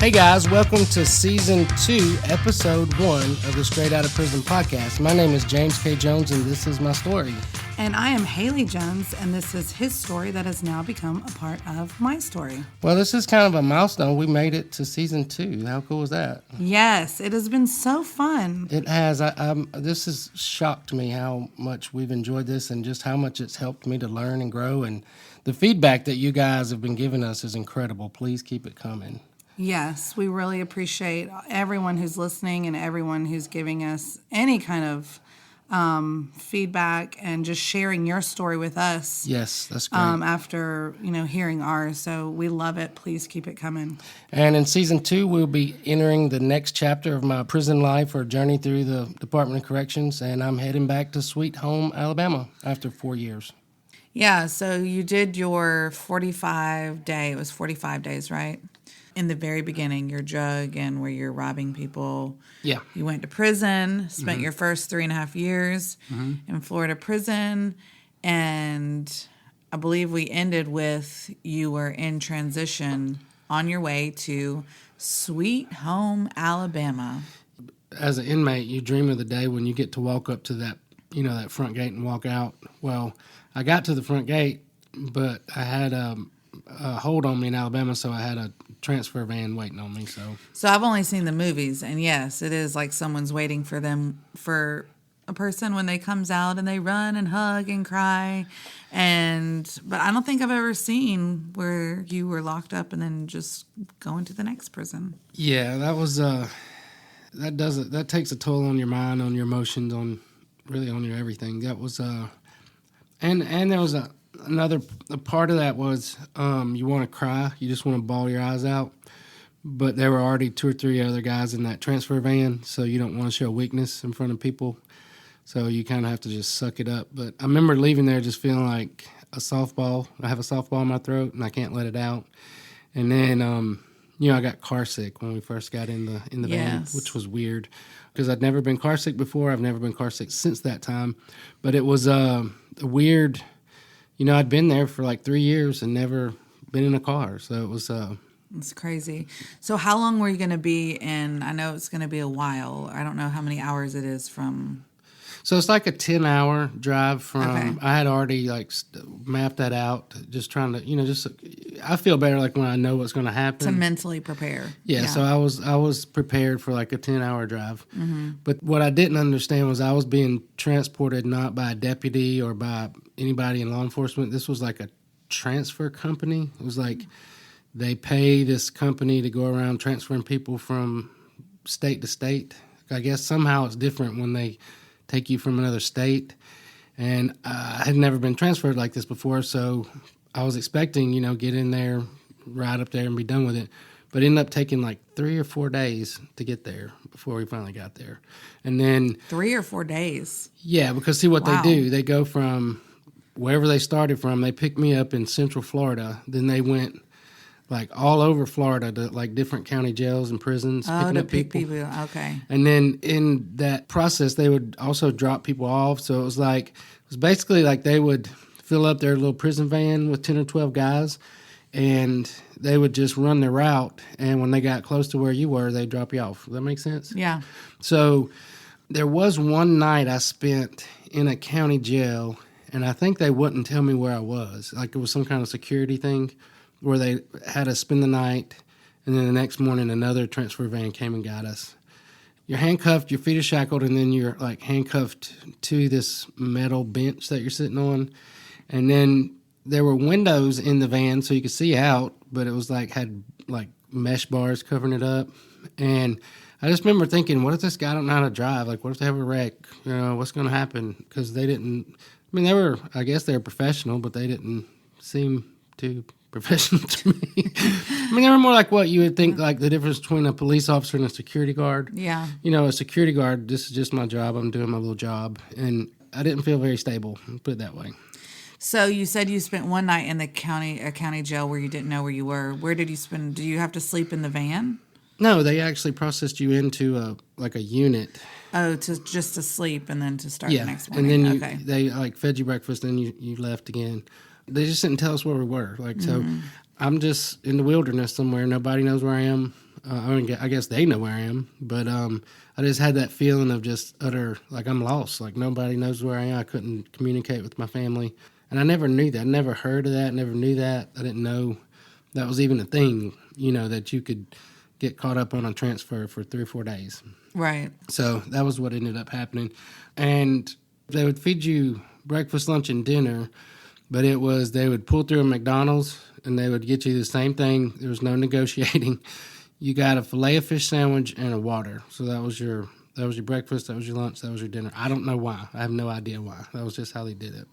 Hey guys, welcome to Season 2, Episode 1 of the Straight Outta Prison podcast. My name is James K. Jones, and this is my story. And I am Haley Jones, and this is his story that has now become a part of my story. Well, this is kind of a milestone. We made it to Season 2. How cool is that? Yes, it has been so fun. It has. This has shocked me how much we've enjoyed this and just how much it's helped me to learn and grow. And the feedback that you guys have been giving us is incredible. Please keep it coming. Yes, we really appreciate everyone who's listening and everyone who's giving us any kind of feedback and just sharing your story with us. Yes, that's great. After, hearing ours. So we love it. Please keep it coming. And in Season 2, we'll be entering the next chapter of my prison life or journey through the Department of Corrections, and I'm heading back to Sweet Home, Alabama after 4 years. Yeah, so you did your 45 days, right? In the very beginning, your drug and where you're robbing people. Yeah. You went to prison, spent your first 3.5 years in Florida prison, and I believe we ended with you were in transition on your way to Sweet Home, Alabama. As an inmate, you dream of the day when you get to walk up to that, that front gate and walk out. Well, I got to the front gate, but I had a hold on me in Alabama, so I had a transfer van waiting on me. So I've only seen the movies, and yes, it is like someone's waiting for a person when they comes out, and they run and hug and cry, but I don't think I've ever seen where you were locked up and then just going to the next prison. Yeah, that was that takes a toll on your mind, on your emotions, on your everything. That was and there was another part of that was you want to cry, you just want to bawl your eyes out, but there were already 2 or 3 other guys in that transfer van, so you don't want to show weakness in front of people, so you kind of have to just suck it up. But I remember leaving there just feeling like a softball. I have a softball in my throat and I can't let it out. And then I got car sick when we first got in the van, which was weird because I'd never been car sick before. I've never been car sick since that time, but it was a weird. I'd been there for like 3 years and never been in a car, so it was... It's crazy. So how long were you going to be in? I know it's going to be a while. I don't know how many hours it is from... So it's like a 10-hour drive from... Okay. I had already mapped that out, just trying to, I feel better like when I know what's going to happen. To mentally prepare. Yeah, so I was prepared for like a 10-hour drive. Mm-hmm. But what I didn't understand was I was being transported not by a deputy or by anybody in law enforcement. This was like a transfer company. It was like they pay this company to go around transferring people from state to state. I guess somehow it's different when they take you from another state. And I had never been transferred like this before, so I was expecting, get in there, ride up there and be done with it. But it ended up taking like 3 or 4 days to get there before we finally got there. And then... 3 or 4 days? Yeah, because see what they do. They go from wherever they started from. They picked me up in Central Florida. Then they went like all over Florida to like different county jails and prisons, picking up people. Okay. And then in that process, they would also drop people off. So it was basically like they would fill up their little prison van with 10 or 12 guys, and they would just run their route. And when they got close to where you were, they'd drop you off. Does that make sense? Yeah. So there was one night I spent in a county jail, and I think they wouldn't tell me where I was. Like it was some kind of security thing where they had us spend the night, and then the next morning another transfer van came and got us. You're handcuffed, your feet are shackled, and then you're like handcuffed to this metal bench that you're sitting on. And then there were windows in the van so you could see out, but it was had mesh bars covering it up. And I just remember thinking, what if this guy don't know how to drive? Like, what if they have a wreck? What's going to happen? Because they didn't, I guess they were professional, but they didn't seem too professional to me. They were more like what you would think, like the difference between a police officer and a security guard. Yeah. A security guard, this is just my job. I'm doing my little job. And I didn't feel very stable, put it that way. So you said you spent one night in a county jail where you didn't know where you were. Where did you spend? Do you have to sleep in the van? No, they actually processed you into a unit. Oh, to sleep and then to start the next morning. And then they fed you breakfast and you left again. They just didn't tell us where we were. So I'm just in the wilderness somewhere. Nobody knows where I am. I guess they know where I am, but I just had that feeling of just utter, like I'm lost. Like nobody knows where I am. I couldn't communicate with my family. And I never knew that. I never heard of that, never knew that. I didn't know that was even a thing, that you could get caught up on a transfer for 3 or 4 days. Right. So that was what ended up happening. And they would feed you breakfast, lunch, and dinner, but they would pull through a McDonald's and they would get you the same thing. There was no negotiating. You got a filet of fish sandwich and a water. So that was your breakfast, that was your lunch, that was your dinner. I don't know why. I have no idea why. That was just how they did it.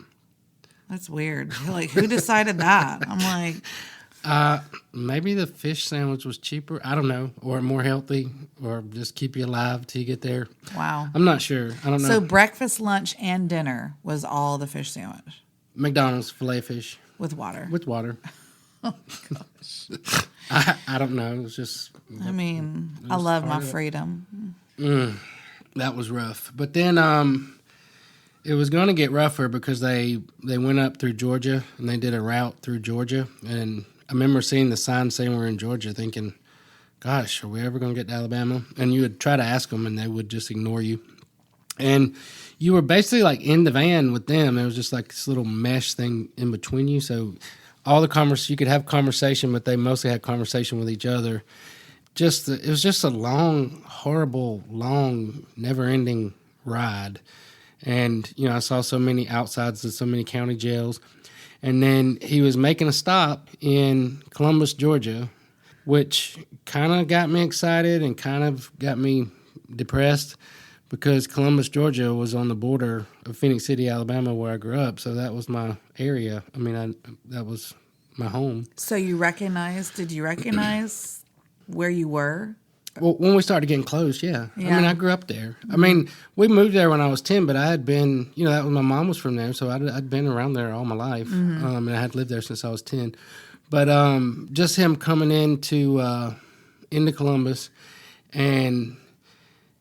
That's weird. Like, who decided that? I'm like, maybe the fish sandwich was cheaper. I don't know, or more healthy, or just keep you alive till you get there. wow. I'm not sure. I don't know. So breakfast, lunch, and dinner was all the fish sandwich McDonald's filet fish with water. with water. Oh gosh. I don't know. It was just. I mean, I love my freedom. That was rough. But then it was going to get rougher because they went up through Georgia and they did a route through Georgia. And I remember seeing the sign saying we're in Georgia, thinking, "Gosh, are we ever going to get to Alabama?" And you would try to ask them, and they would just ignore you. And you were basically like in the van with them. It was just like this little mesh thing in between you. So all the you could have conversation, but they mostly had conversation with each other. It was just a long, horrible, long, never-ending ride. And, I saw so many outsides of so many county jails. And then he was making a stop in Columbus, Georgia, which kind of got me excited and kind of got me depressed because Columbus, Georgia was on the border of Phoenix City, Alabama, where I grew up. So that was my area. I mean, that was my home. So did you recognize where you were? Well, when we started getting close, yeah. Yeah. I mean, I grew up there. I mean, we moved there when I was 10, but I had been, that was, my mom was from there, so I'd been around there all my life, and I had lived there since I was 10. But just him coming into Columbus, and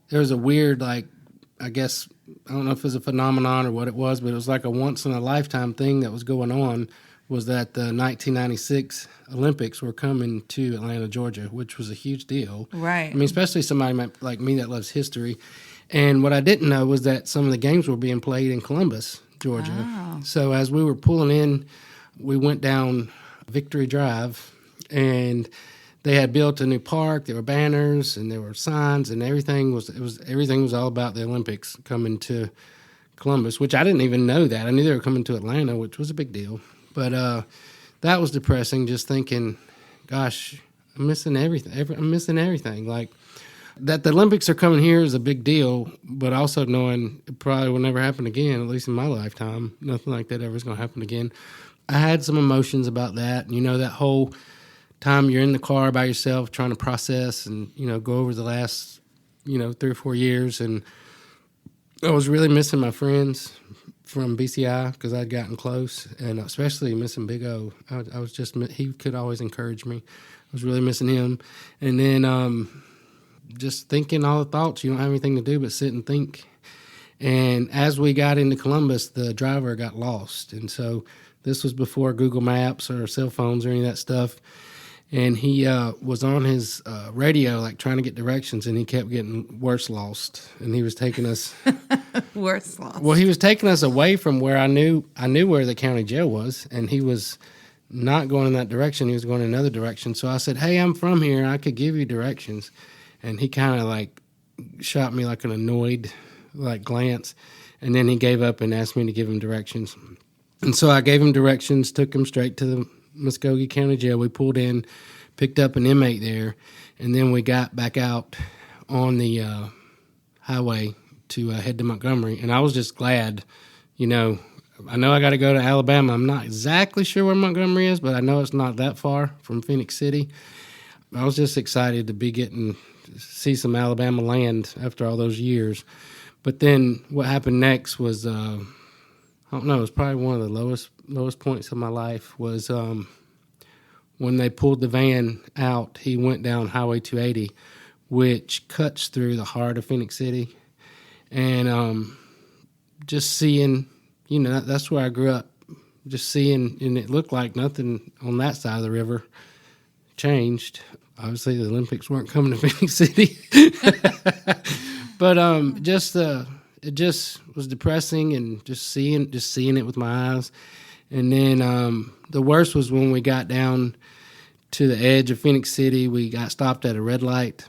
there was a weird, like, I guess, I don't know if it was a phenomenon or what it was, but it was like a once-in-a-lifetime thing that was going on, was that the 1996 Olympics were coming to Atlanta, Georgia, which was a huge deal. Right. I mean, especially somebody like me that loves history. And what I didn't know was that some of the games were being played in Columbus, Georgia. Wow. So as we were pulling in, we went down Victory Drive, and they had built a new park. There were banners and there were signs, and everything was all about the Olympics coming to Columbus, which I didn't even know that. I knew they were coming to Atlanta, which was a big deal. But that was depressing, just thinking, gosh, I'm missing everything. I'm missing everything. Like, that the Olympics are coming here is a big deal, but also knowing it probably will never happen again, at least in my lifetime. Nothing like that ever is going to happen again. I had some emotions about that. That whole time you're in the car by yourself trying to process and, go over the last, 3 or 4 years. And I was really missing my friends from BCI because I'd gotten close, and especially missing Big O. I was just, he could always encourage me. I was really missing him. And then just thinking all the thoughts. You don't have anything to do but sit and think. And as we got into Columbus, the driver got lost. And so this was before Google Maps or cell phones or any of that stuff. And he was on his radio, like trying to get directions, and he kept getting worse lost. And he was taking us worse lost. Well, he was taking us away from where I knew where the county jail was, and he was not going in that direction. He was going in another direction. So I said, "Hey, I'm from here. I could give you directions." And he kind of like shot me like an annoyed like glance, and then he gave up and asked me to give him directions. And so I gave him directions, took him straight to the Muskogee County Jail. We pulled in, picked up an inmate there, and then we got back out on the highway to head to Montgomery. And I was just glad, I know I got to go to Alabama. I'm not exactly sure where Montgomery is, but I know it's not that far from Phoenix City. I was just excited to be see some Alabama land after all those years. But then what happened next was, I don't know, it was probably one of the lowest points of my life was when they pulled the van out. He went down Highway 280, which cuts through the heart of Phoenix City. And just seeing, that's where I grew up, just seeing, and it looked like nothing on that side of the river changed. Obviously, the Olympics weren't coming to Phoenix City. But it just was depressing, and just seeing it with my eyes. And then the worst was when we got down to the edge of Phoenix City. We got stopped at a red light,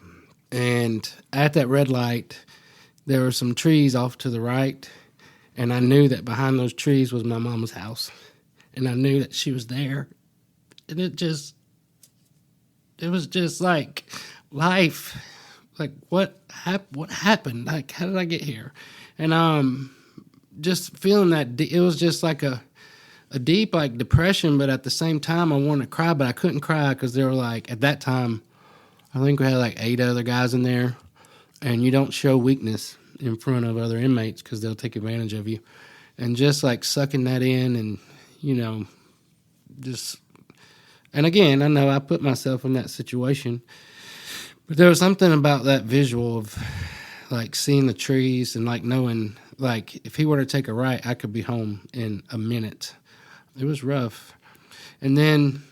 and at that red light, there were some trees off to the right, and I knew that behind those trees was my mama's house, and I knew that she was there, and it was just like life. Like, what happened? Like, how did I get here? And just feeling that it was just like a deep, like, depression, but at the same time I wanted to cry, but I couldn't cry because they were like, at that time, I think we had like 8 other guys in there, and you don't show weakness in front of other inmates because they'll take advantage of you. And just like sucking that in, and, you know, just, and again, I know I put myself in that situation, but there was something about that visual of like seeing the trees and like knowing, like, if he were to take a right, I could be home in a minute. It was rough. And then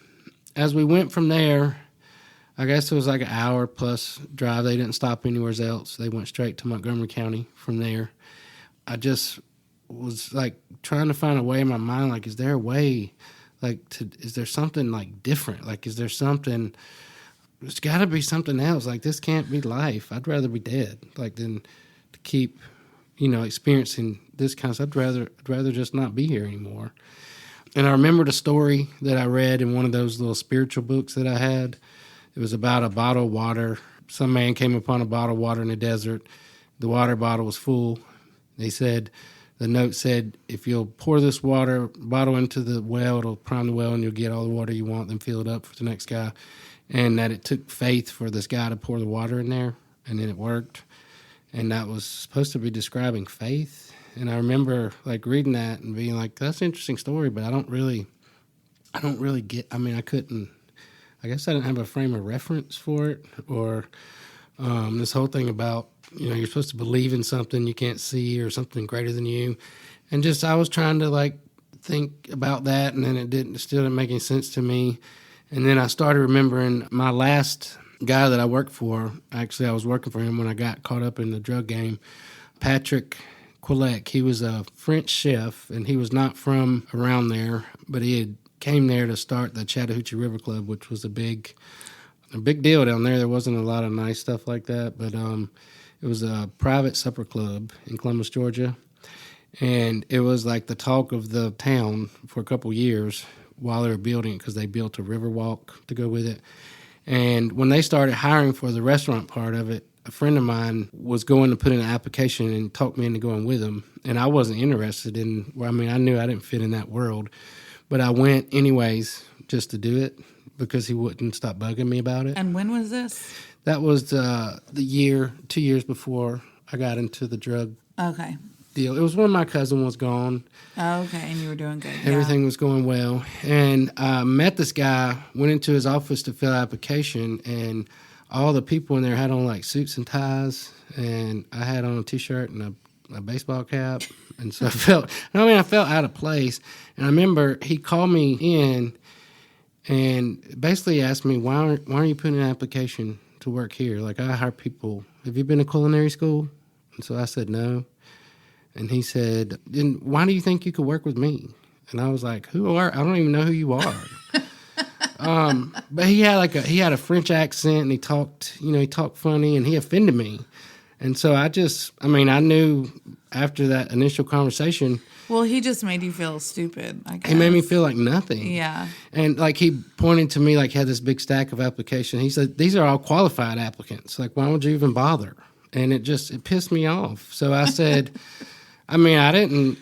as we went from there, I guess it was like an hour plus drive. They didn't stop anywhere else. They went straight to Montgomery County from there. I just was like trying to find a way in my mind, like, is there a way, like, is there something like different? Like, is there something, there's got to be something else. Like, this can't be life. I'd rather be dead, like, than to keep, you know, experiencing this kind of stuff. I'd rather just not be here anymore. And I remembered a story that I read in one of those little spiritual books that I had. It was about a bottle of water. Some man came upon a bottle of water in the desert. The water bottle was full. The note said, if you'll pour this water bottle into the well, it'll prime the well and you'll get all the water you want, then fill it up for the next guy. And that it took faith for this guy to pour the water in there, and then it worked. And that was supposed to be describing faith. And I remember like reading that and being like, that's an interesting story, but I don't really get, I mean, I guess I didn't have a frame of reference for it, or this whole thing about, you know, you're supposed to believe in something you can't see or something greater than you. And just, I was trying to like think about that, and then it still didn't make any sense to me. And then I started remembering my last guy that I worked for. Actually, I was working for him when I got caught up in the drug game, Patrick Quillec. He was a French chef, and he was not from around there, but he had came there to start the Chattahoochee River Club, which was a big deal down there. There wasn't a lot of nice stuff like that, but it was a private supper club in Columbus, Georgia, and it was like the talk of the town for a couple years while they were building it, because they built a river walk to go with it. And when they started hiring for the restaurant part of it, a friend of mine was going to put in an application and talked me into going with him, and I wasn't interested in, I mean, I knew I didn't fit in that world. But I went anyways just to do it because he wouldn't stop bugging me about it. And when was this? That was the 2 years before I got into the drug deal. It was when my cousin was gone. Okay, and you were doing good. Everything was going well. And I met this guy, went into his office to fill out an application, and all the people in there had on like suits and ties, and I had on a T-shirt and a baseball cap. And so I felt out of place. And I remember he called me in and basically asked me, why aren't you putting an application to work here? Like, I hire people. Have you been to culinary school? And so I said, no. And he said, then why do you think you could work with me? And I was like, who are? I don't even know who you are. But he had a French accent, and he talked funny, and he offended me. And so I knew after that initial conversation. Well, he just made you feel stupid, I guess. He made me feel like nothing. Yeah. And like he pointed to me like he had this big stack of applications. He said, these are all qualified applicants. Like, why would you even bother? And it pissed me off. So I said, I didn't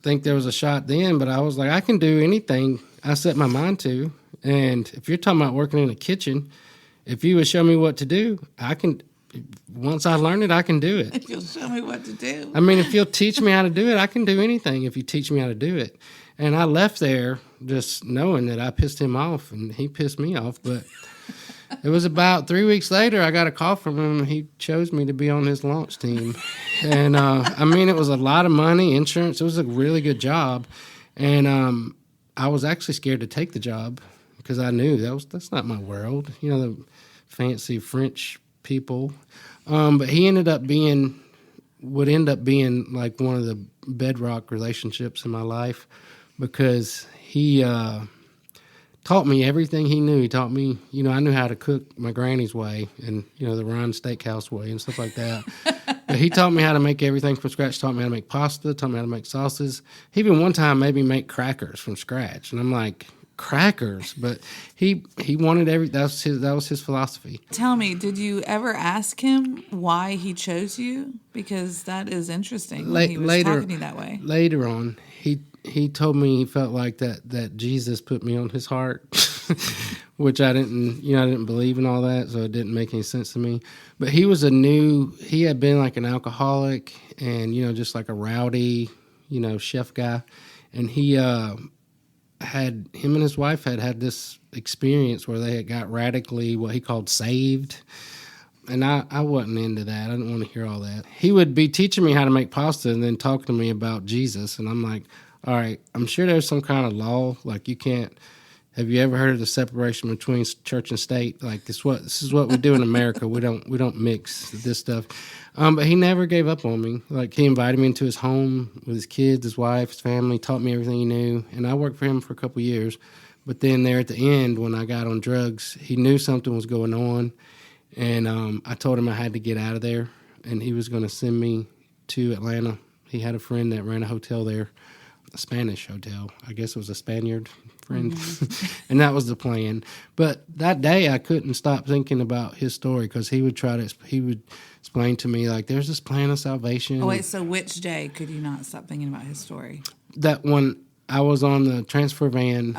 think there was a shot then, but I was like, I can do anything I set my mind to. And if you're talking about working in a kitchen, if you would show me what to do, I can. Once I learn it, I can do it. If you'll show me what to do. If you'll teach me how to do it, I can do anything if you teach me how to do it. And I left there just knowing that I pissed him off, and he pissed me off. But it was about 3 weeks later, I got a call from him. He chose me to be on his launch team. And, it was a lot of money, insurance. It was a really good job. And I was actually scared to take the job because I knew that's not my world. The fancy French people. But he would end up being like one of the bedrock relationships in my life because he taught me everything he knew. He taught me, I knew how to cook my granny's way and, the Ryan Steakhouse way and stuff like that. But he taught me how to make everything from scratch, taught me how to make pasta, taught me how to make sauces. He even one time made me make crackers from scratch. And I'm like, crackers? But he wanted that was his philosophy. Tell me, did you ever ask him why he chose you? Because that is interesting when he was talking to you that way. Later on, he told me he felt like that Jesus put me on his heart, which I didn't believe in all that, so it didn't make any sense to me. But he had been like an alcoholic and, just like a rowdy, chef guy. And him and his wife had this experience where they had got radically what he called saved. And I wasn't into that. I didn't want to hear all that. He would be teaching me how to make pasta and then talk to me about Jesus. And I'm like, all right, I'm sure there's some kind of law. Like you can't, have you ever heard of the separation between church and state? Like this is what we do in America. We don't mix this stuff. But he never gave up on me. Like he invited me into his home with his kids, his wife, his family, taught me everything he knew. And I worked for him for a couple of years. But then there at the end, when I got on drugs, he knew something was going on. And I told him I had to get out of there. And he was going to send me to Atlanta. He had a friend that ran a hotel there, a Spanish hotel. I guess it was a Spaniard friend. Mm-hmm. And that was the plan. But that day I couldn't stop thinking about his story because he would explain to me, like, there's this plan of salvation. Oh, wait, so which day could you not stop thinking about his story? That one, I was on the transfer van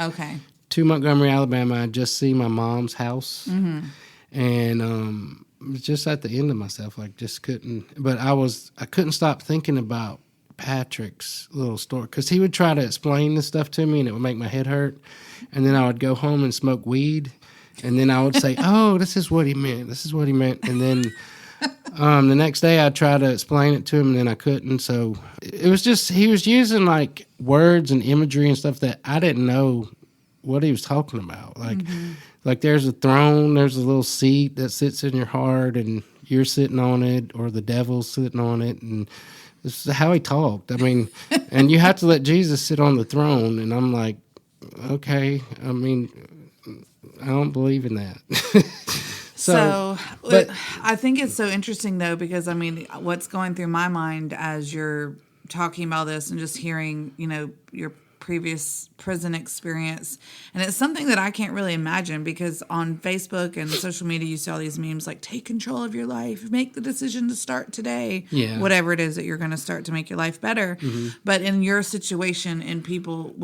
to Montgomery, Alabama. I'd just seen my mom's house. Mm-hmm. And just at the end of myself, like just couldn't. But I couldn't stop thinking about Patrick's little story because he would try to explain this stuff to me, and it would make my head hurt. And then I would go home and smoke weed, and then I would say, "Oh, this is what he meant. This is what he meant." And then the next day I'd try to explain it to him, and then I couldn't. So it was just he was using like words and imagery and stuff that I didn't know what he was talking about. Like. Mm-hmm. Like there's a throne, there's a little seat that sits in your heart, and you're sitting on it, or the devil's sitting on it, and this is how he talked. I mean, and you have to let Jesus sit on the throne, and I'm like, okay, I mean, I don't believe in that. But I think it's so interesting, though, because, I mean, what's going through my mind as you're talking about this and just hearing, your previous prison experience, and it's something that I can't really imagine because on Facebook and social media you see all these memes like take control of your life, make the decision to start today, whatever it is that you're going to start to make your life better. Mm-hmm. But in your situation, and people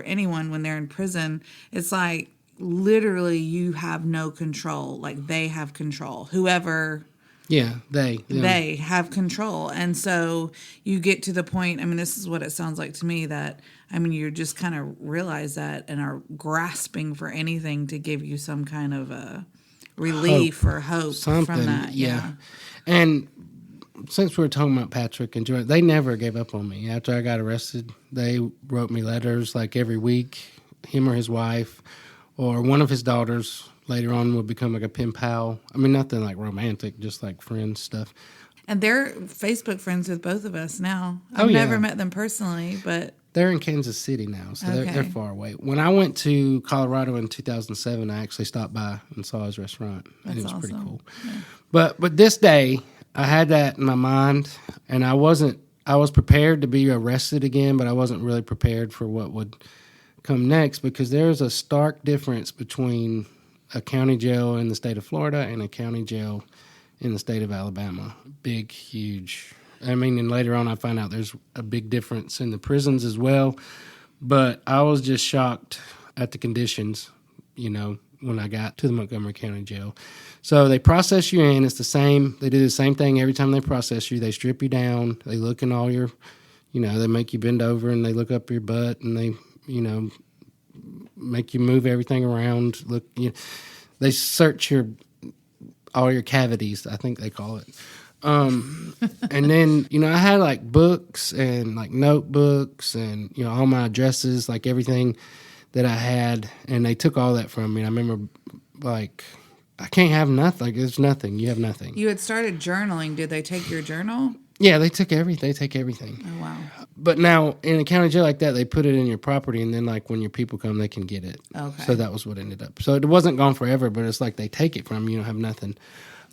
anyone when they're in prison, it's like literally you have no control, like they have control, whoever. They have control. And so you get to the point, I mean, this is what it sounds like to me, that, I mean, you just kind of realize that and are grasping for anything to give you some kind of a relief or hope from that. Yeah. And since we were talking about Patrick and Joy, they never gave up on me. After I got arrested, they wrote me letters like every week, him or his wife or one of his daughters later on would become like a pen pal. I mean, nothing like romantic, just like friends stuff. And they're Facebook friends with both of us now. I've never met them personally, but... They're in Kansas City now, so they're far away. When I went to Colorado in 2007, I actually stopped by and saw his restaurant, and it was awesome. Pretty cool. Yeah. But this day, I had that in my mind, and I was prepared to be arrested again, but I wasn't really prepared for what would come next because there's a stark difference between a county jail in the state of Florida and a county jail in the state of Alabama. Big, huge. I mean, and later on I found out there's a big difference in the prisons as well. But I was just shocked at the conditions, when I got to the Montgomery County Jail. So they process you in. It's the same. They do the same thing every time they process you. They strip you down. They look in all your, they make you bend over and they look up your butt and they, make you move everything around. Look, they search all your cavities, I think they call it. And then, I had like books and like notebooks and, all my addresses, like everything. that I had, and they took all that from me. And I remember, like, I can't have nothing. Like, there's nothing. You have nothing. You had started journaling. Did they take your journal? Yeah, they took everything. They take everything. Oh, wow. But now, in a county jail like that, they put it in your property, and then, like, when your people come, they can get it. Okay. So that was what ended up. So it wasn't gone forever, but it's like they take it from you. You don't have nothing.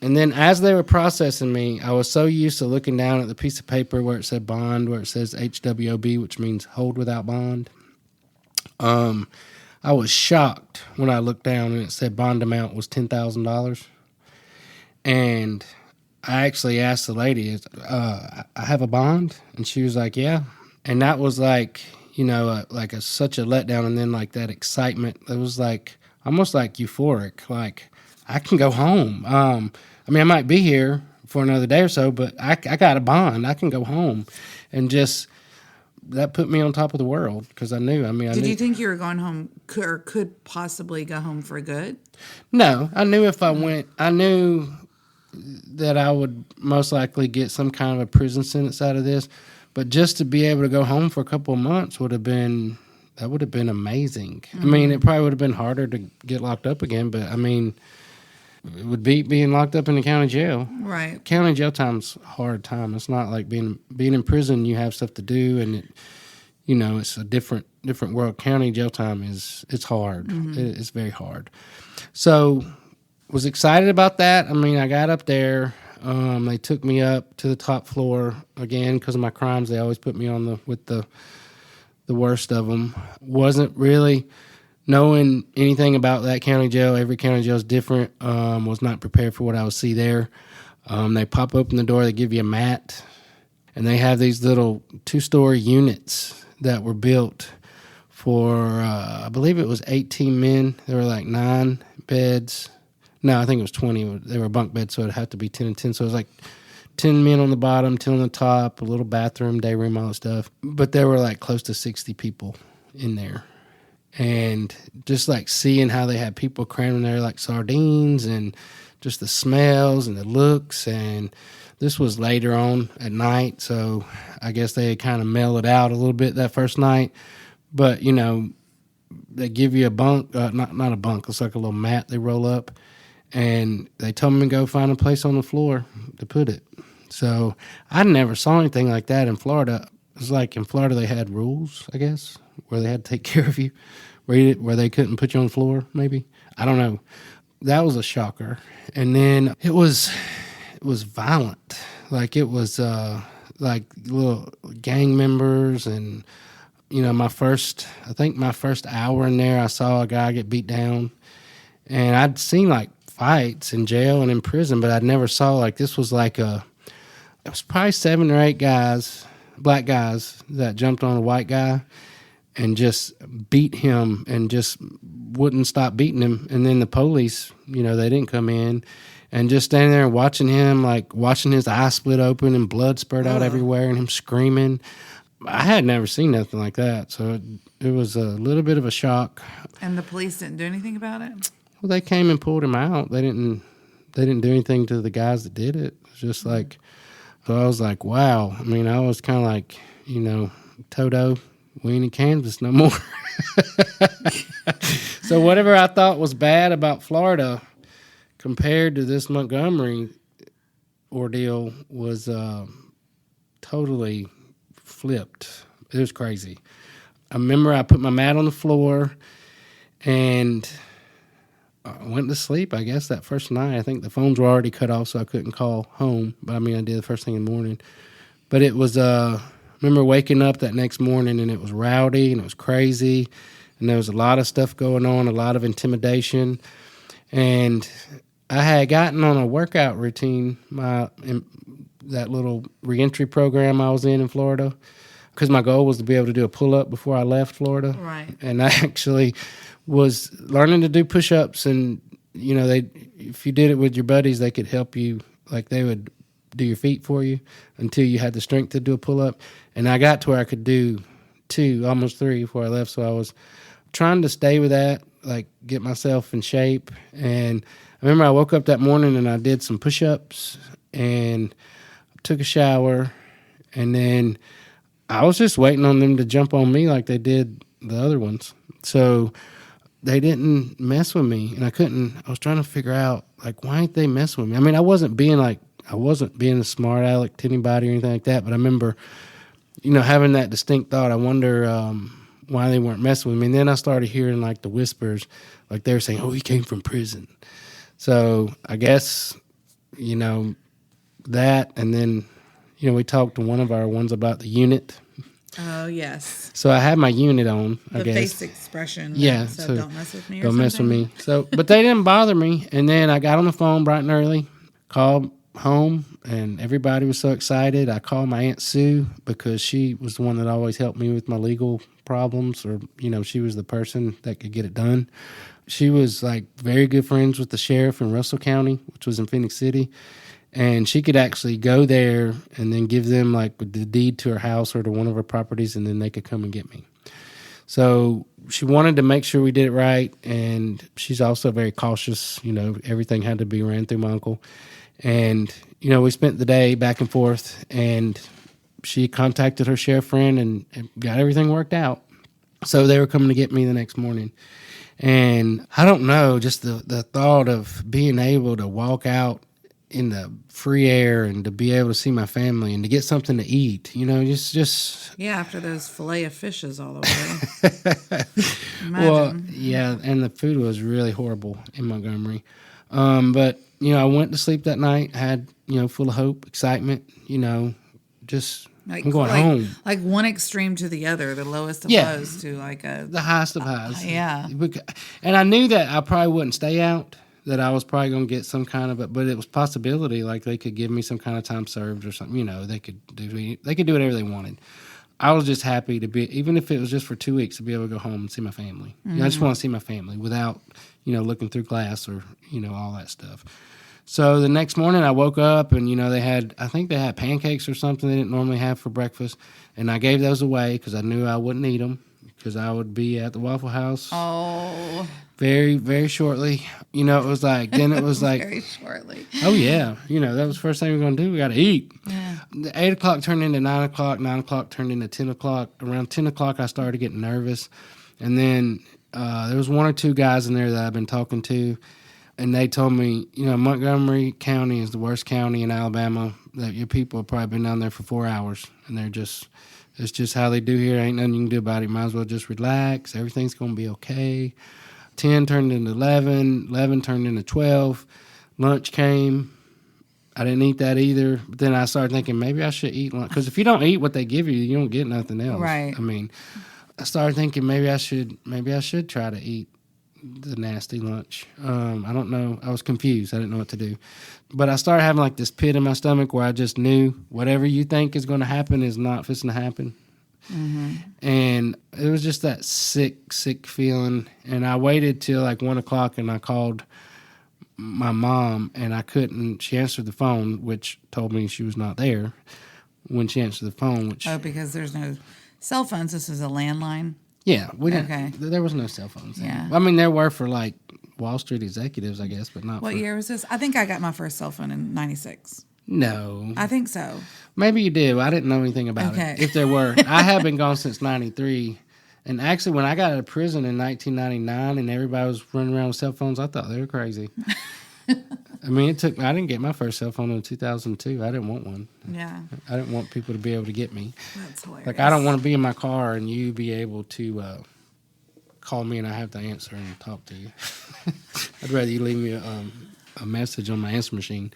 And then as they were processing me, I was so used to looking down at the piece of paper where it said bond, where it says HWOB, which means hold without bond. I was shocked when I looked down and it said bond amount was $10,000. And I actually asked the lady, I have a bond? And she was like, yeah. And that was like, such a letdown. And then like that excitement, it was like almost like euphoric, like I can go home. I might be here for another day or so, but I got a bond. I can go home. And just that put me on top of the world because I knew. Did you think you were going home or could possibly go home for good? No, I knew if I went, I knew that I would most likely get some kind of a prison sentence out of this. But just to be able to go home for a couple of months would have been amazing. Mm-hmm. It probably would have been harder to get locked up again, but it would be being locked up in the county jail. Right. County jail time's a hard time. It's not like being in prison. You have stuff to do, and it's a different world. County jail time it's hard. Mm-hmm. It's very hard. So, was excited about that. I got up there. They took me up to the top floor again because of my crimes. They always put me on with the worst of them. Wasn't really knowing anything about that county jail. Every county jail is different. Was not prepared for what I would see there. They pop open the door. They give you a mat. And they have these little 2-story units that were built for, I believe it was 18 men. There were like 9 beds. No, I think it was 20. They were bunk beds, so it'd have to be 10 and 10. So it was like 10 men on the bottom, 10 on the top, a little bathroom, day room, all that stuff. But there were like close to 60 people in there. And just like seeing how they had people crammed in there like sardines, and just the smells and the looks. And this was later on at night, so I guess they had kind of mellowed out a little bit that first night. But, they give you a bunk, not a bunk, it's like a little mat they roll up. And they told me to go find a place on the floor to put it. So I never saw anything like that in Florida. It was like in Florida they had rules, I guess, where they had to take care of you, where they couldn't put you on the floor, maybe. I don't know. That was a shocker. And then it was violent. Like it was like little gang members. And, my first hour in there, I saw a guy get beat down. And I'd seen like fights in jail and in prison, but I'd never saw like this was like it was probably 7 or 8 guys, black guys, that jumped on a white guy and just beat him and just wouldn't stop beating him. And then the police, they didn't come in, and just standing there and watching him, like watching his eye split open and blood spurt out everywhere and him screaming. I had never seen nothing like that. So it was a little bit of a shock. And the police didn't do anything about it? Well, they came and pulled him out. They didn't do anything to the guys that did it. It was just like, so I was like, wow. I was kind of like, Toto, we ain't in Kansas no more. So whatever I thought was bad about Florida compared to this Montgomery ordeal was totally flipped. It was crazy. I remember I put my mat on the floor and I went to sleep, I guess, that first night. I think the phones were already cut off, so I couldn't call home. But, I did the first thing in the morning. But it was, I remember waking up that next morning, and it was rowdy, and it was crazy. And there was a lot of stuff going on, a lot of intimidation. And I had gotten on a workout routine, that little reentry program I was in Florida, because my goal was to be able to do a pull-up before I left Florida. Right. And I actually was learning to do push-ups, and if you did it with your buddies, they could help you. Like they would do your feet for you until you had the strength to do a pull-up. And I got to where I could do 2, almost 3 before I left. So I was trying to stay with that, like get myself in shape. And I remember I woke up that morning and I did some push-ups and took a shower, and then I was just waiting on them to jump on me like they did the other ones. So they didn't mess with me, and I was trying to figure out, like, why ain't they mess with me? I mean, I wasn't being a smart aleck to anybody or anything like that, but I remember, having that distinct thought. I wonder why they weren't messing with me. And then I started hearing, like, the whispers, like they were saying, oh, he came from prison. So I guess, that, and then, we talked to one of our ones about the unit. Oh, yes. So I had my unit on, I guess. The face expression. Yeah. So don't mess with me or don't something. mess with me. So, but they didn't bother me. And then I got on the phone bright and early, called home, and everybody was so excited. I called my Aunt Sue because she was the one that always helped me with my legal problems, or, she was the person that could get it done. She was, like, very good friends with the sheriff in Russell County, which was in Phoenix City. And she could actually go there and then give them, like, the deed to her house or to one of her properties, and then they could come and get me. So she wanted to make sure we did it right, and she's also very cautious. Everything had to be ran through my uncle. And, we spent the day back and forth, and she contacted her sheriff friend and got everything worked out. So they were coming to get me the next morning. And I don't know, just the thought of being able to walk out in the free air and to be able to see my family and to get something to eat, just yeah, after those fillet of fishes all the way. Well, yeah, and the food was really horrible in Montgomery. But I went to sleep that night, had full of hope, excitement, just I'm going home. Like one extreme to the other, the lowest of lows to like the highest of highs. Yeah. And I knew that I probably wouldn't stay out, that I was probably going to get some kind of, but it was possibility, like they could give me some kind of time served or something. They could do whatever they wanted. I was just happy to be, even if it was just for 2 weeks, to be able to go home and see my family. I just want to see my family without, looking through glass or, all that stuff. So the next morning I woke up and, I think they had pancakes or something they didn't normally have for breakfast. And I gave those away because I knew I wouldn't eat them because I would be at the Waffle House. Oh. Very, very shortly. It was like, then it was like. Very shortly. Oh, yeah. That was the first thing we were going to do. We got to eat. Yeah. The 8 o'clock turned into 9 o'clock. 9 o'clock turned into 10 o'clock. Around 10 o'clock, I started getting nervous. And then there was one or two guys in there that I've been talking to. And they told me, Montgomery County is the worst county in Alabama. That your people have probably been down there for 4 hours. And it's just how they do here. Ain't nothing you can do about it. Might as well just relax. Everything's going to be okay. 10 turned into 11. 11 turned into 12. Lunch came. I didn't eat that either. But then I started thinking maybe I should eat lunch. Because if you don't eat what they give you, you don't get nothing else. Right. I mean, I started thinking maybe I should try to eat the nasty lunch. I don't know. I was confused. I didn't know what to do. But I started having like this pit in my stomach where I just knew whatever you think is going to happen is not fixing to happen. Mm-hmm. And it was just that sick feeling. And I waited till like 1 o'clock and I called my mom and I couldn't. She answered the phone, which told me she was not there when she answered the phone. Because there's no cell phones. This is a landline. Yeah, we didn't. Okay. There was no cell phones. Yeah. I mean, there were for like Wall Street executives, I guess, but not. What year was this? I think I got my first cell phone in '96. No. I think so. Maybe you did. I didn't know anything about it. If there were. I have been gone since 93. And actually, when I got out of prison in 1999 and everybody was running around with cell phones, I thought they were crazy. I mean, I didn't get my first cell phone until 2002. I didn't want one. Yeah. I didn't want people to be able to get me. That's hilarious. Like, I don't want to be in my car and you be able to call me and I have to answer and talk to you. I'd rather you leave me a message on my answer machine.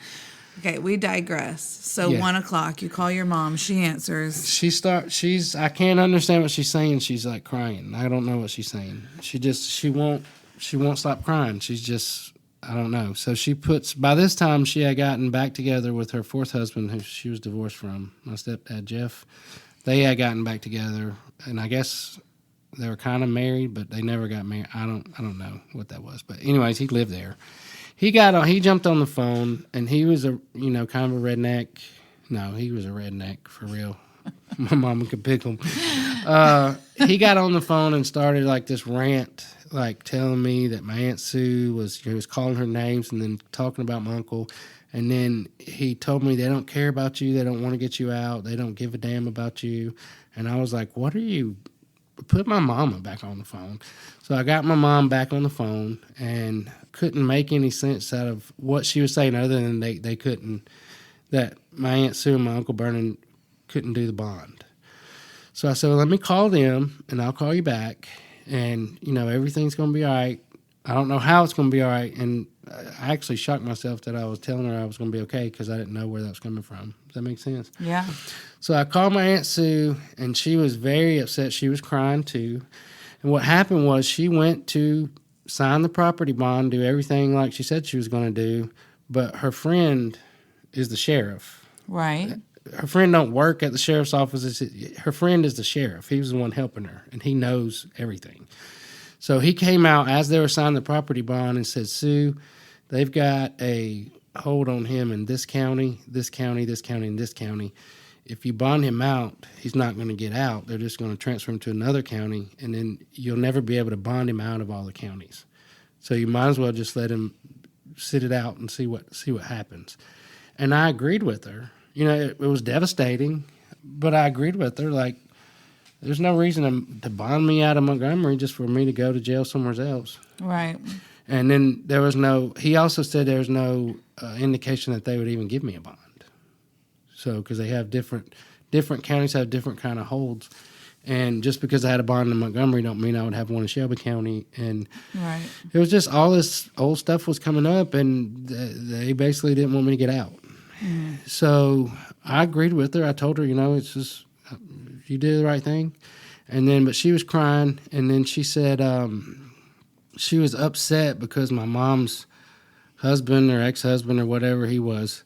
Okay, we digress. So 1 o'clock, you call your mom. She answers. I can't understand what she's saying. She's like crying. I don't know what she's saying. She won't stop crying. She's just, I don't know. So by this time she had gotten back together with her fourth husband who she was divorced from, my stepdad, Jeff. They had gotten back together and I guess they were kind of married, but they never got married. I don't know what that was. But anyways, he lived there. He jumped on the phone, and he was kind of a redneck. No, he was a redneck for real. My mama could pick him. He got on the phone and started like this rant, like telling me that my Aunt Sue was calling her names and then talking about my uncle. And then he told me they don't care about you. They don't want to get you out. They don't give a damn about you. And I was like, what are you put my mama back on the phone. So I got my mom back on the phone and couldn't make any sense out of what she was saying other than they couldn't, that my Aunt Sue and my Uncle Vernon couldn't do the bond. So I said, well, let me call them and I'll call you back. And, everything's going to be all right. I don't know how it's going to be all right. And I actually shocked myself that I was telling her I was going to be okay because I didn't know where that was coming from. Does that make sense? Yeah. So I called my Aunt Sue, and she was very upset. She was crying, too. And what happened was she went to sign the property bond, do everything like she said she was going to do, but her friend is the sheriff. Right. Her friend don't work at the sheriff's office. Her friend is the sheriff. He was the one helping her, and he knows everything. So he came out as they were signing the property bond and said, Sue, they've got a hold on him in this county, this county, this county, and this county. If you bond him out, he's not going to get out. They're just going to transfer him to another county, and then you'll never be able to bond him out of all the counties. So you might as well just let him sit it out and see what happens. And I agreed with her. It was devastating, but I agreed with her. Like, there's no reason to bond me out of Montgomery just for me to go to jail somewhere else. Right. And then he also said there was no indication that they would even give me a bond. So, because they have different counties have different kind of holds. And just because I had a bond in Montgomery don't mean I would have one in Shelby County. And right. It was just all this old stuff was coming up, and they basically didn't want me to get out. Mm. So I agreed with her. I told her, it's just, you did the right thing. But she was crying, and then she said she was upset because my mom's husband or ex-husband or whatever he was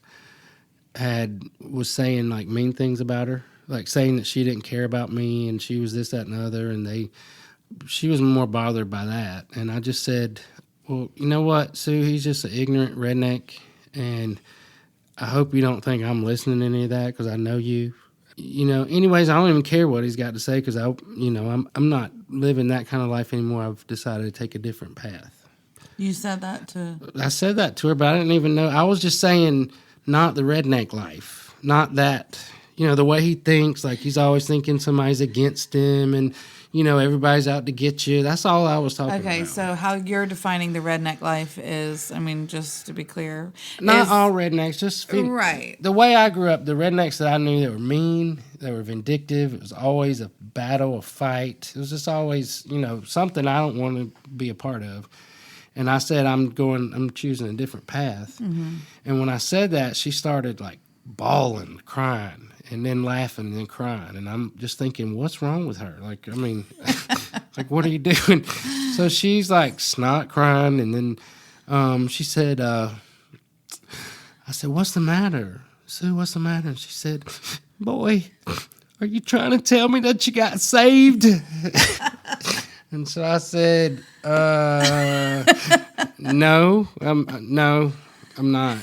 was saying like mean things about her, like saying that she didn't care about me and she was this, that, and the other, and she was more bothered by that. And I just said, well, you know what, Sue, he's just an ignorant redneck, and I hope you don't think I'm listening to any of that because I know you. Anyways, I don't even care what he's got to say because I'm not living that kind of life anymore. I've decided to take a different path. You said that to... I said that to her, but I didn't even know. I was just saying not the redneck life, not that, the way he thinks, like he's always thinking somebody's against him and, everybody's out to get you. That's all I was talking about. Okay, so how you're defining the redneck life is, just to be clear. Not all rednecks, just... Right. The way I grew up, the rednecks that I knew, they were mean, they were vindictive. It was always a battle, a fight. It was just always, something I don't want to be a part of. And I said, I'm choosing a different path. Mm-hmm. And when I said that, she started like bawling, crying, and then laughing and then crying. And I'm just thinking, what's wrong with her? Like, like, what are you doing? So she's like snot crying. And then she said, I said, what's the matter? Sue, what's the matter? And she said, boy, are you trying to tell me that you got saved? And so I said, no, I'm not.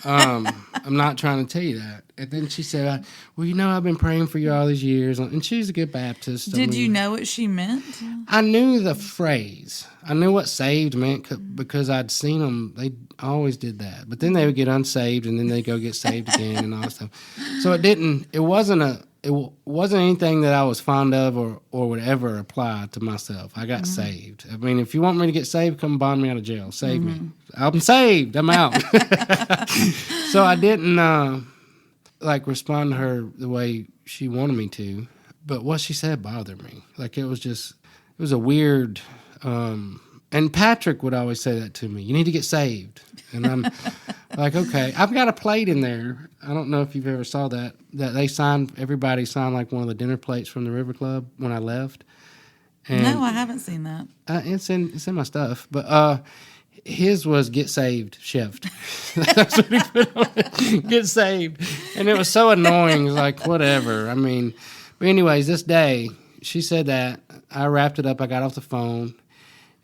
I'm not trying to tell you that. And then she said, well, I've been praying for you all these years. And she's a good Baptist. Did you know what she meant? I knew the phrase. I knew what saved meant because I'd seen them. They always did that. But then they would get unsaved and then they'd go get saved again and all that stuff. So it wasn't anything that I was fond of or would ever apply to myself. I got saved. If you want me to get saved, come bond me out of jail. Save me. I'm saved. I'm out. So I didn't respond to her the way she wanted me to. But what she said bothered me. Like it was a weird... and Patrick would always say that to me. You need to get saved. And I'm like, okay. I've got a plate in there. I don't know if you've ever saw that everybody signed like one of the dinner plates from the River Club when I left. And no, I haven't seen that. It's in my stuff. But his was get saved, shift. That's what he put on it. Get saved. And it was so annoying. It was like, whatever. But anyways, this day, she said that. I wrapped it up. I got off the phone.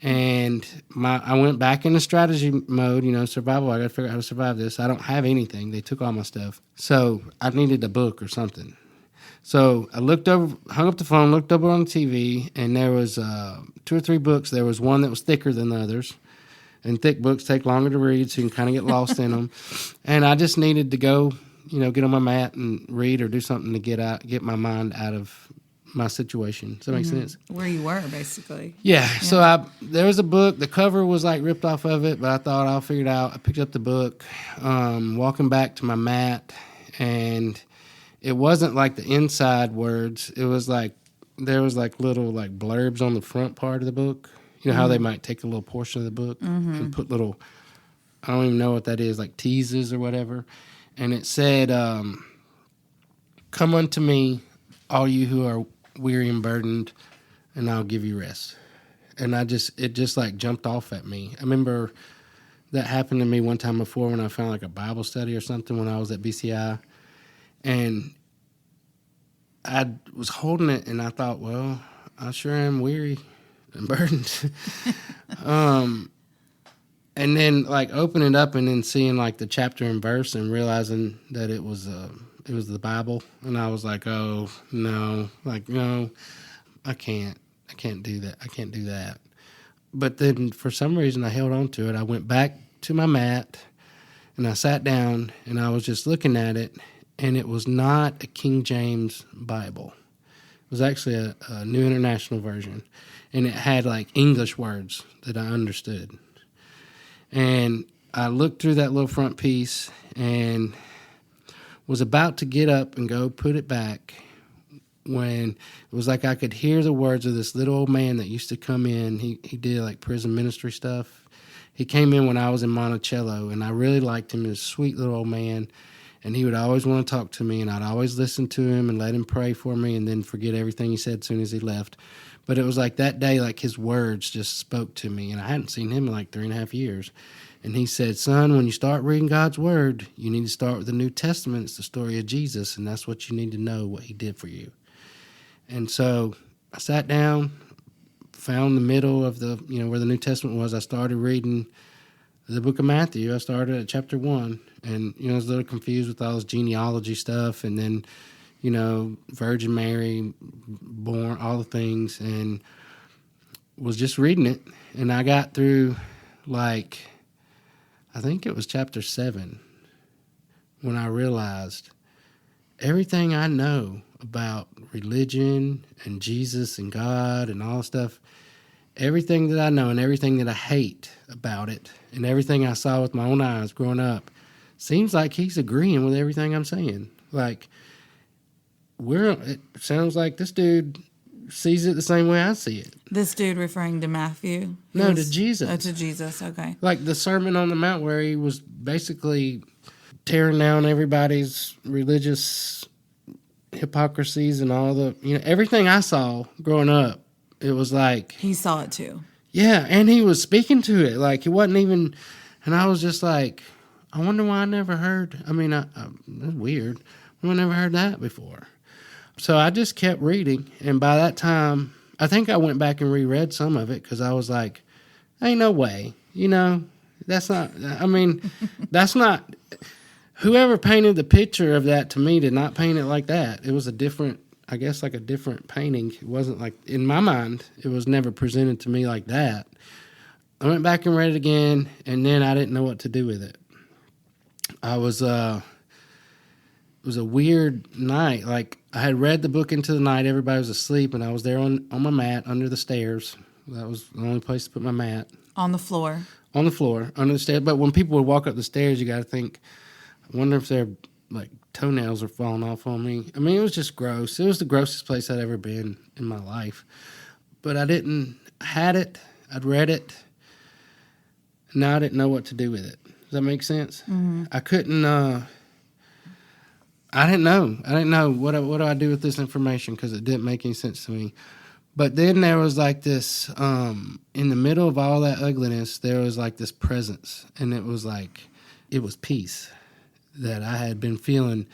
And I went back into strategy mode, survival. I got to figure out how to survive this. I don't have anything. They took all my stuff. So I needed a book or something. So I hung up the phone, looked over on the TV, and there was 2 or 3 books. There was one that was thicker than the others. And thick books take longer to read, so you can kind of get lost in them. And I just needed to go, get on my mat and read or do something to get my mind out of my situation. Does that make sense? Where you were, basically. Yeah. So there was a book. The cover was like ripped off of it, but I thought I'll figure it out. I picked up the book, walking back to my mat, and it wasn't like the inside words. It was like there was like little like blurbs on the front part of the book. You know how they might take a little portion of the book and put little, I don't even know what that is, like teases or whatever. And it said, "Come unto me, all you who are weary and burdened, and I'll give you rest." And it just like jumped off at me. I remember that happened to me one time before when I found like a Bible study or something when I was at BCI. And I was holding it and I thought, well, I sure am weary and burdened. And then like opening it up and then seeing like the chapter and verse and realizing that it was the Bible. And I was like, oh no, I can't do that. I can't do that. But then for some reason I held on to it. I went back to my mat and I sat down and I was just looking at it, and it was not a King James Bible. It was actually a New International Version, and it had like English words that I understood. And I looked through that little front piece and was about to get up and go put it back when it was like I could hear the words of this little old man that used to come in. He did like prison ministry stuff. He came in when I was in Monticello, and I really liked him. He was a sweet little old man, and he would always want to talk to me, and I'd always listen to him and let him pray for me and then forget everything he said as soon as he left. But it was like that day, like his words just spoke to me, and I hadn't seen him in like 3.5 years. And he said, "Son, when you start reading God's word, you need to start with the New Testament. It's the story of Jesus, and that's what you need to know, what he did for you." And so I sat down, found the middle of the, where the New Testament was. I started reading the book of Matthew. I started at chapter 1, and, I was a little confused with all this genealogy stuff, and then, Virgin Mary, born, all the things, and was just reading it. And I got through, like, I think it was chapter 7 when I realized everything I know about religion and Jesus and God and all that stuff, everything that I know and everything that I hate about it and everything I saw with my own eyes growing up, seems like he's agreeing with everything I'm saying. Like, it sounds like this dude sees it the same way I see it. This dude referring to Matthew? No, to Jesus. Oh, to Jesus, okay. Like the Sermon on the Mount, where he was basically tearing down everybody's religious hypocrisies and all the, everything I saw growing up. It was like... He saw it too. Yeah, and he was speaking to it. Like, it wasn't even... And I was just like, I wonder why I never heard... that's weird. I never heard that before. So I just kept reading, and by that time, I think I went back and reread some of it, because I was like, ain't no way. That's not... that's not... Whoever painted the picture of that to me did not paint it like that. It was a different... I guess like a different painting. It wasn't like, in my mind, it was never presented to me like that. I went back and read it again, and then I didn't know what to do with it. It was a weird night. Like, I had read the book into the night, everybody was asleep, and I was there on my mat under the stairs. That was the only place to put my mat. On the floor. On the floor, under the stairs. But when people would walk up the stairs, you got to think, I wonder if they're like toenails are falling off on me. It was just gross. It was the grossest place I'd ever been in my life. But I had it, I'd read it, and now I didn't know what to do with it. Does that make sense? Mm-hmm. I couldn't, I didn't know what do I do with this information, because it didn't make any sense to me. But then there was like this, in the middle of all that ugliness, there was like this presence, and it was peace that I had been feeling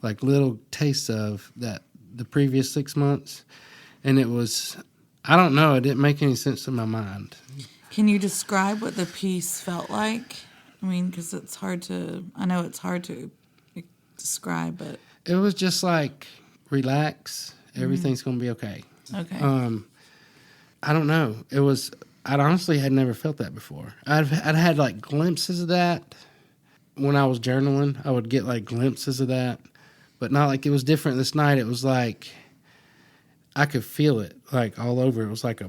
like little tastes of that the previous 6 months. And it was, I don't know, it didn't make any sense in my mind. Can you describe what the peace felt like? Because I know it's hard to describe, but... It was just like, relax, everything's going to be okay. Okay. I don't know. I honestly had never felt that before. I'd had like glimpses of that. When I was journaling, I would get like glimpses of that, but not like it was different this night. It was like I could feel it like all over. It was like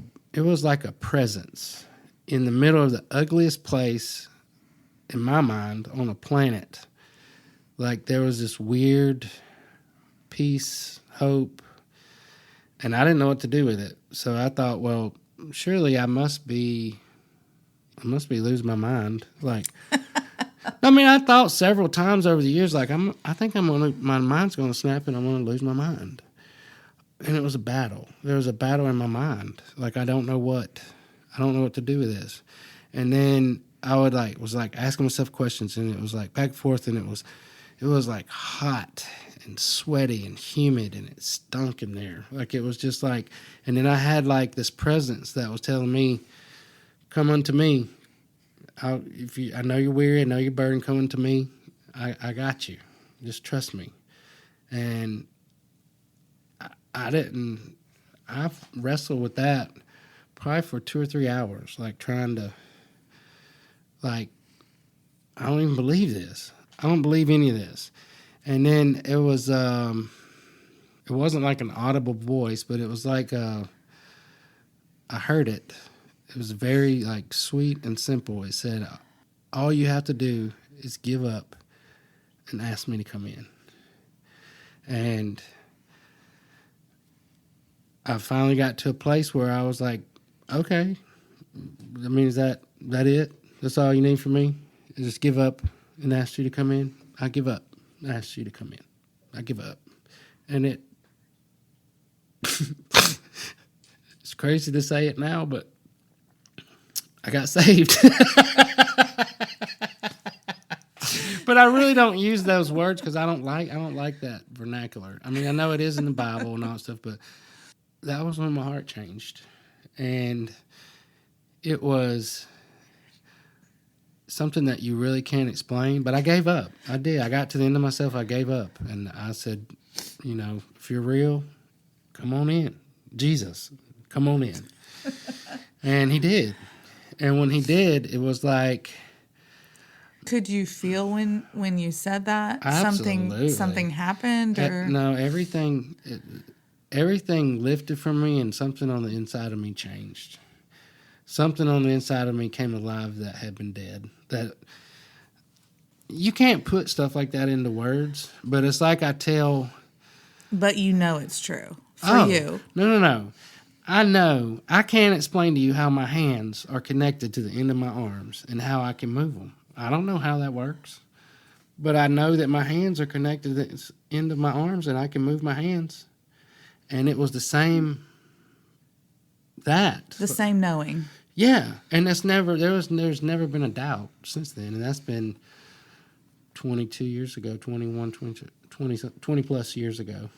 a presence in the middle of the ugliest place in my mind on a planet. Like there was this weird peace, hope, and I didn't know what to do with it. So I thought, well, surely I must be losing my mind. Like, I mean, I thought several times over the years, like I think my mind's gonna snap and I'm gonna lose my mind. And it was a battle. There was a battle in my mind. Like I don't know what to do with this. And then I was asking myself questions, and it was like back and forth, and it was like hot and sweaty and humid, and it stunk in there. Like it was just like, and then I had like this presence that was telling me, "Come unto me. I know you're weary, I know you're burdened. Come unto me. I got you. Just trust me." And I've wrestled with that probably for 2 or 3 hours, like trying to, like, I don't even believe this. I don't believe any of this. And then it wasn't like an audible voice, but it was like, I heard it. It was very like sweet and simple. It said, all you have to do is give up and ask me to come in. And I finally got to a place where I was like, okay, I mean, is that it? That's all you need from me? Just give up and ask you to come in? I give up and ask you to come in. I give up. And it's crazy to say it now, but I got saved. But I really don't use those words because I don't like that vernacular. I mean, I know it is in the Bible and all that stuff, but that was when my heart changed. And it was something that you really can't explain, but I gave up. I did. I got to the end of myself. I gave up. And I said, if you're real, come on in. Jesus, come on in. And he did. And when he did, it was like... Could you feel when you said that? Absolutely. Something happened? Or? No, everything lifted from me, and something on the inside of me changed. Something on the inside of me came alive that had been dead. That you can't put stuff like that into words, but it's like I tell... But it's true for you. No. I know. I can't explain to you how my hands are connected to the end of my arms and how I can move them. I don't know how that works, but I know that my hands are connected to the end of my arms and I can move my hands. And it was the same... The same knowing. Yeah, and there's never been a doubt since then, and that's been 22 years ago, 21, 20 plus years ago.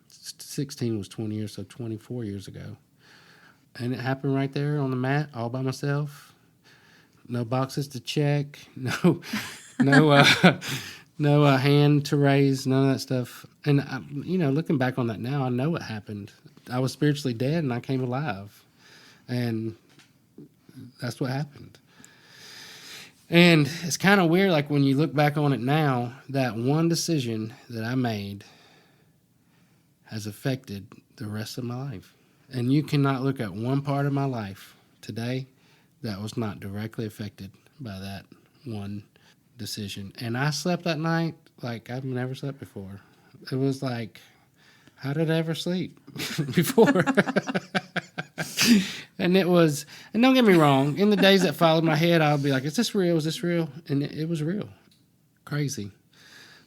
16 was 20 years, so 24 years ago. And it happened right there on the mat, all by myself. No boxes to check, no hand to raise, none of that stuff. And looking back on that now, I know what happened. I was spiritually dead, and I came alive, and that's what happened. And it's kind of weird, like when you look back on it now, that one decision that I made has affected the rest of my life. And you cannot look at one part of my life today that was not directly affected by that one decision. And I slept that night like I've never slept before. It was like, how did I ever sleep before? And don't get me wrong, in the days that followed my head, I'll be like, is this real? Is this real? And it was real. Crazy.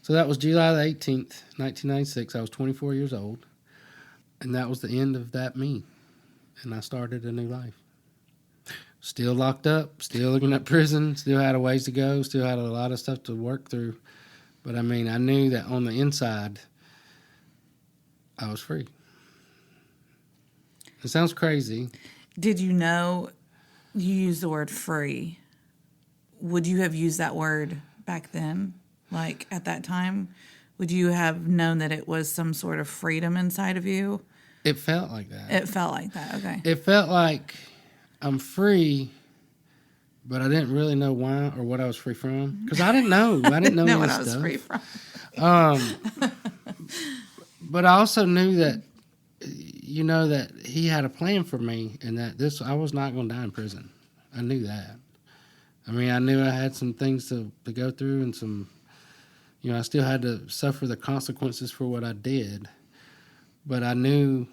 So that was July the 18th, 1996. I was 24 years old. And that was the end of that me. And I started a new life. Still locked up, still looking at prison, still had a ways to go, still had a lot of stuff to work through. But I mean, I knew that on the inside, I was free. It sounds crazy. Did you know you used the word free? Would you have used that word back then? Like at that time? Would you have known that it was some sort of freedom inside of you? It felt like that. It felt like that, okay. It felt like I'm free, but I didn't really know why or what I was free from. Because I didn't know. I didn't know what stuff. I was free from. But I also knew that you know that he had a plan for me, and that I was not going to die in prison. I knew that. I mean, I knew I had some things to go through, and some, I still had to suffer the consequences for what I did. But I knew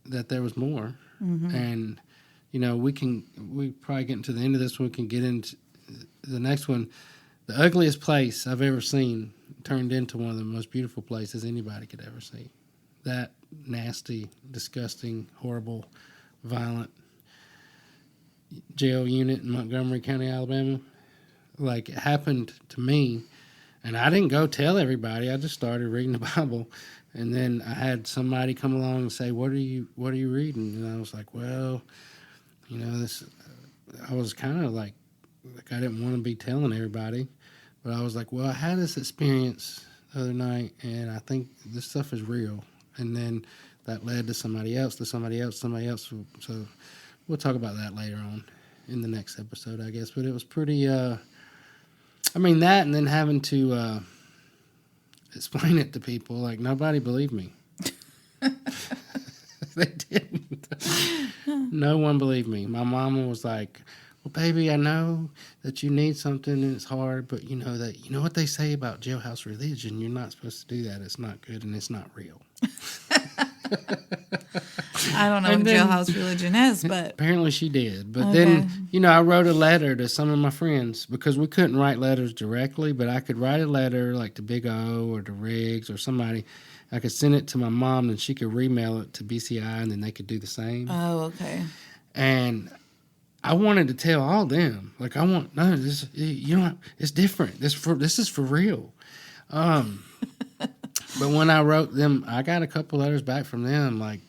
that there was more. Mm-hmm. And, we probably get into the end of this one. We can get into the next one. The ugliest place I've ever seen turned into one of the most beautiful places anybody could ever see. That nasty, disgusting, horrible, violent jail unit in Montgomery County, Alabama. Like, it happened to me, and I didn't go tell everybody. I just started reading the Bible, and then I had somebody come along and say, "What are you reading?" And I was like, "Well, this." I was kind of like I didn't want to be telling everybody, but I was like, "Well, I had this experience the other night, and I think this stuff is real." And then that led to somebody else. So we'll talk about that later on in the next episode, I guess. But it was pretty, that, and then having to explain it to people, like, nobody believed me. They didn't. No one believed me. My mama was like, "Well, baby, I know that you need something and it's hard, but you know what they say about jailhouse religion? You're not supposed to do that. It's not good and it's not real." I don't know what jailhouse religion is, but apparently she did. But then, I wrote a letter to some of my friends because we couldn't write letters directly, but I could write a letter like to Big O or to Riggs or somebody. I could send it to my mom and she could remail it to BCI and then they could do the same. Oh, okay. And I wanted to tell all them, like, this, it's different. This is for real. But when I wrote them, I got a couple letters back from them, like,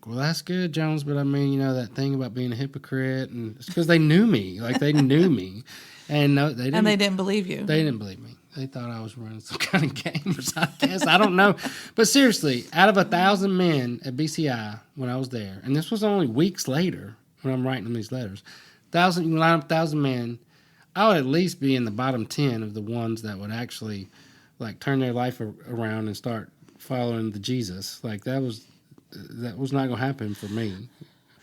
well, that's good, Jones, but that thing about being a hypocrite, and it's because they knew me, like, they knew me, and no, they didn't. And they didn't believe you. They didn't believe me. They thought I was running some kind of games, I guess. I don't know. But seriously, out of 1,000 men at BCI when I was there, and this was only weeks later when I'm writing them these letters, you line up 1,000 men, I would at least be in the bottom 10 of the ones that would actually, like, turn their life around and start following the Jesus. Like, that was not going to happen for me.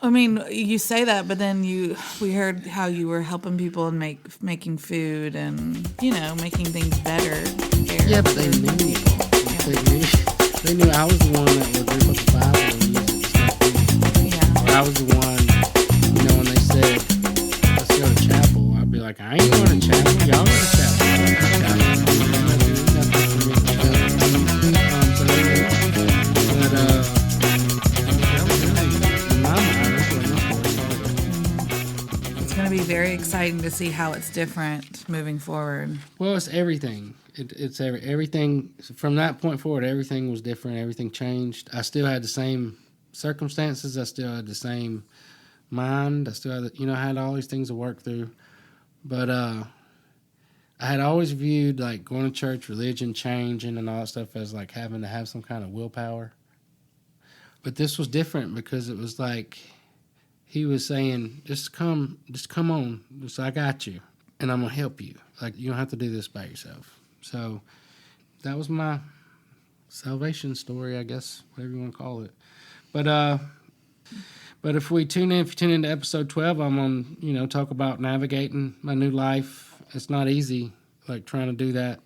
I mean, you say that, but then we heard how you were helping people and making food and, making things better. Yeah, but they knew me. Yeah. They knew I was the one that would rip up the Bible and use it to stuff. Yeah. Or I was the one, when they said, "Let's go to chapel," I'd be like, "I ain't going to chapel. Y'all go to chapel." Be very exciting to see how it's different moving forward. Well, it's everything. It's everything from that point forward. Everything was different. Everything changed. I still had the same circumstances. I still had the same mind. I still had, I had all these things to work through. But I had always viewed, like, going to church, religion, changing, and all that stuff as, like, having to have some kind of willpower. But this was different because it was like, he was saying, just come on. Just, I got you, and I'm going to help you. Like, you don't have to do this by yourself. So that was my salvation story, I guess, whatever you want to call it. But if you tune into episode 12, I'm going to talk about navigating my new life. It's not easy, like, trying to do that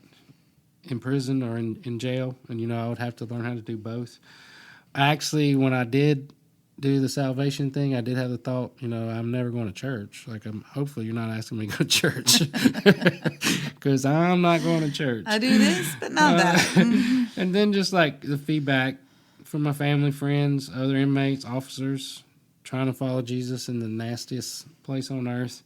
in prison or in jail. And, I would have to learn how to do both. Actually, when I did do the salvation thing, I did have the thought, I'm never going to church. Like, hopefully you're not asking me to go to church, because I'm not going to church. I do this, but not that. And then just, like, the feedback from my family, friends, other inmates, officers, trying to follow Jesus in the nastiest place on earth.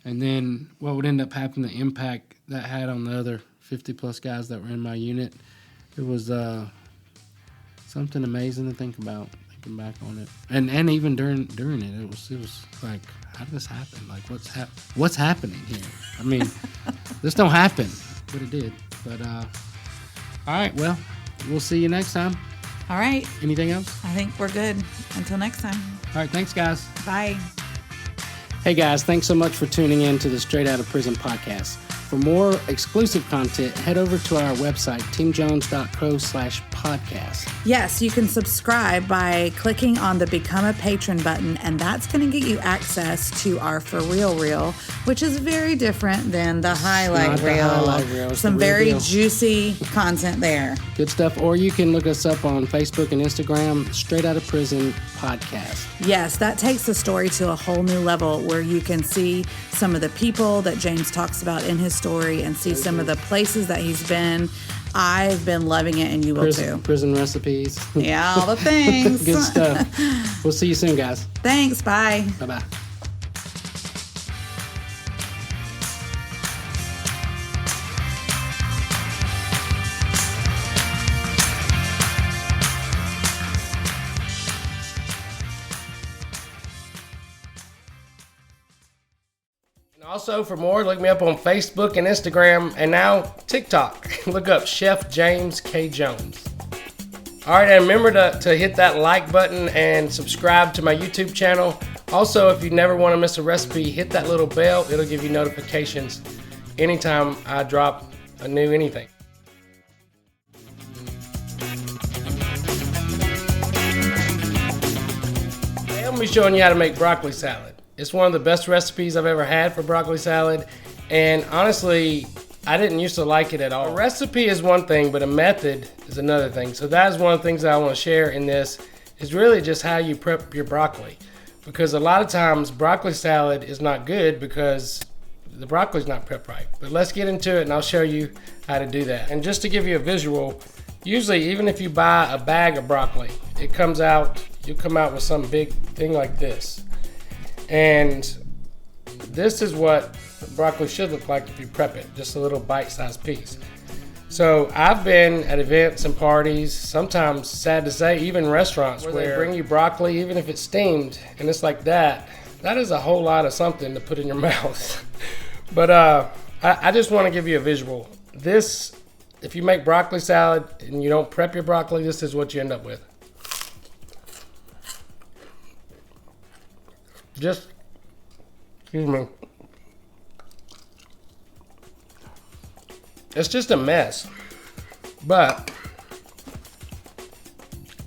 And then what would end up happening, the impact that had on the other 50-plus guys that were in my unit. It was something amazing to think about. Back on it, and even during it, it was like, how did this happen? Like, what's happening here? I mean, this don't happen, but it did. But all right, well, we'll see you next time. All right. Anything else? I think we're good. Until next time. All right, thanks, guys. Bye. Hey, guys, thanks so much for tuning in to the Straight Out of Prison podcast. For more exclusive content, head over to our website, teamjones.co/podcast. Yes, you can subscribe by clicking on the Become a Patron button, and that's going to get you access to our For Real Reel, which is very different than the highlight reel. Some very juicy content there. Good stuff. Or you can look us up on Facebook and Instagram, Straight Outta Prison Podcast. Yes, that takes the story to a whole new level where you can see some of the people that James talks about in his story and see some of the places that he's been. I've been loving it, and you will too. Prison recipes. Yeah, all the things. Good stuff. We'll see you soon, guys. Thanks. Bye. Bye-bye. Also, for more, look me up on Facebook and Instagram, and now TikTok. Look up Chef James K. Jones. All right, and remember to hit that like button and subscribe to my YouTube channel. Also, if you never want to miss a recipe, hit that little bell. It'll give you notifications anytime I drop a new anything. Today I'm going to be showing you how to make broccoli salad. It's one of the best recipes I've ever had for broccoli salad, and honestly, I didn't used to like it at all. A recipe is one thing, but a method is another thing. So that is one of the things that I want to share in this, is really just how you prep your broccoli. Because a lot of times, broccoli salad is not good because the broccoli's not prepped right. But let's get into it, and I'll show you how to do that. And just to give you a visual, usually even if you buy a bag of broccoli, you'll come out with some big thing like this. And this is what broccoli should look like if you prep it, just a little bite-sized piece. So I've been at events and parties, sometimes, sad to say, even restaurants where they bring you broccoli, even if it's steamed, and it's like that. That is a whole lot of something to put in your mouth. But I just want to give you a visual. This, if you make broccoli salad and you don't prep your broccoli, this is what you end up with. Excuse me. It's just a mess. But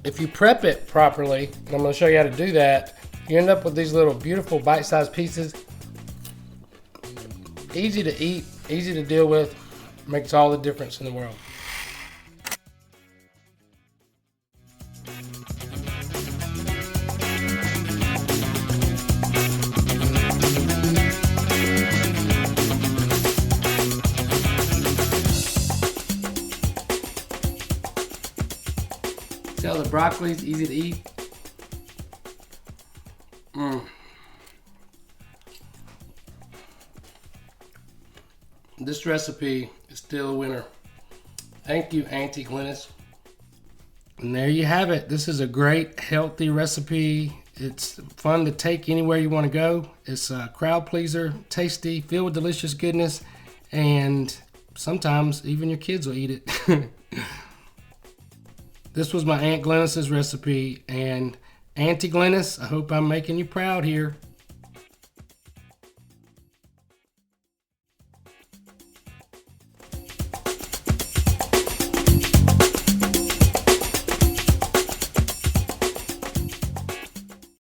if you prep it properly, and I'm going to show you how to do that, you end up with these little beautiful bite-sized pieces. Easy to eat, easy to deal with, makes all the difference in the world. See how the broccoli's easy to eat? This recipe is still a winner. Thank you, Auntie Glennis. And there you have it. This is a great, healthy recipe. It's fun to take anywhere you want to go. It's a crowd pleaser, tasty, filled with delicious goodness, and sometimes even your kids will eat it. This was my Aunt Glennis's recipe, and Auntie Glennis, I hope I'm making you proud here.